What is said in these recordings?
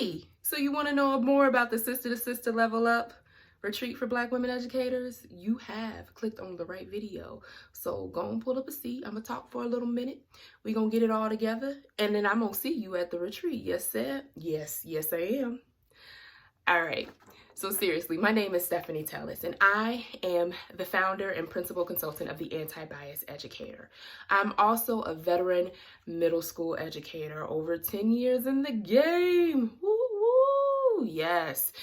Hey, so you want to know more about the Sister to Sister Level Up retreat for Black women educators? You have clicked on the right video. So go and pull up a seat. I'm going to talk for a little minute. We're going to get it all together. And then I'm going to see you at the retreat. Yes, sir. Yes, I am. All right. So seriously, my name is Stephanie Tellis, and I am the founder and principal consultant of the Anti-Bias Educator. I'm also a veteran middle school educator, over 10 years in the game. Woo, woo, yes.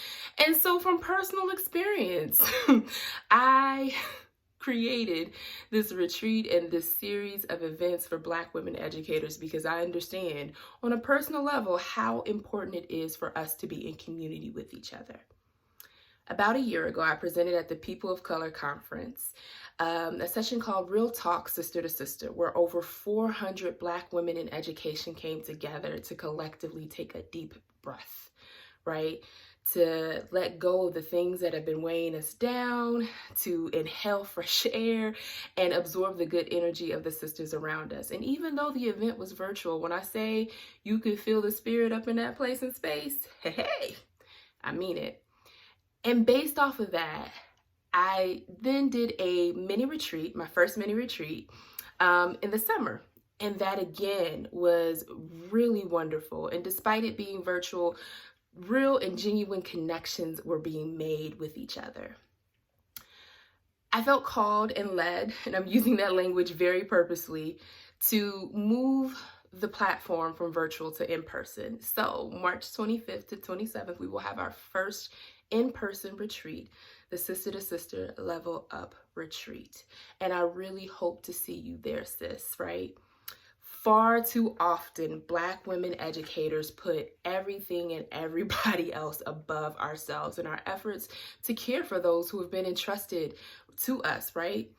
And so from personal experience, I created this retreat and this series of events for Black women educators because I understand on a personal level how important it is for us to be in community with each other. About a year ago, I presented at the People of Color Conference a session called Real Talk Sister to Sister, where over 400 Black women in education came together to collectively take a deep breath, right? To let go of the things that have been weighing us down, to inhale fresh air and absorb the good energy of the sisters around us. And even though the event was virtual, when I say you could feel the spirit up in that place and space, hey, I mean it. And based off of that, I then did a mini retreat, my first mini retreat in the summer. And that again was really wonderful. And despite it being virtual, real and genuine connections were being made with each other. I felt called and led, and I'm using that language very purposely, to move the platform from virtual to in-person. So March 25th to 27th, we will have our first in-person retreat, the Sister to Sister Level Up Retreat. And I really hope to see you there, sis, right? Far too often, Black women educators put everything and everybody else above ourselves in our efforts to care for those who have been entrusted to us, right?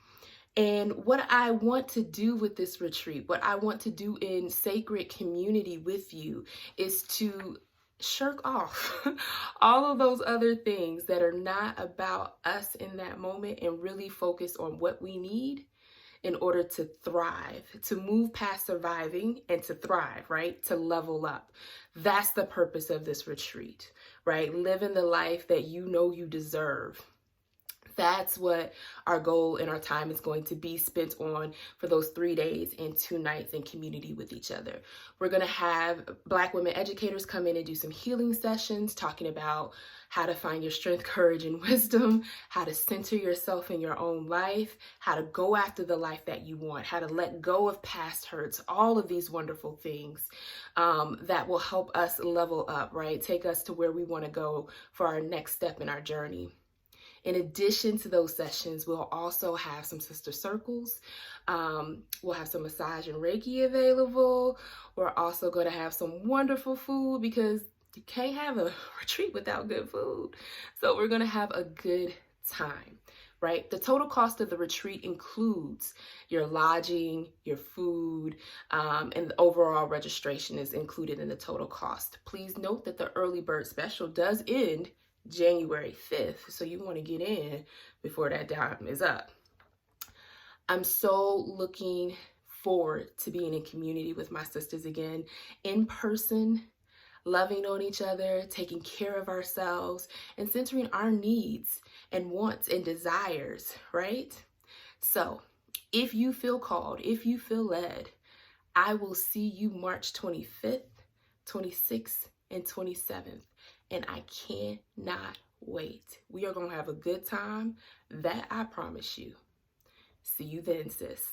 And what I want to do with this retreat, what I want to do in sacred community with you, is to shirk off all of those other things that are not about us in that moment and really focus on what we need in order to thrive, to move past surviving and to thrive, right? To level up. That's the purpose of this retreat, right? Living the life that you know you deserve. That's what our goal and our time is going to be spent on for those 3 days and 2 nights in community with each other. We're going to have Black women educators come in and do some healing sessions, talking about how to find your strength, courage, and wisdom, how to center yourself in your own life, how to go after the life that you want, how to let go of past hurts, all of these wonderful things that will help us level up, right? Take us to where we want to go for our next step in our journey. In addition to those sessions, we'll also have some sister circles. We'll have some massage and Reiki available. We're also going to have some wonderful food because you can't have a retreat without good food. So we're going to have a good time, right? The total cost of the retreat includes your lodging, your food, and the overall registration is included in the total cost. Please note that the early bird special does end January 5th, so you want to get in before that time is up. I'm so looking forward to being in community with my sisters again, in person, loving on each other, taking care of ourselves, and centering our needs and wants and desires, right? So if you feel called, if you feel led, I will see you March 25th, 26th, and 27th. And I cannot wait. We are going to have a good time. That I promise you. See you then, sis.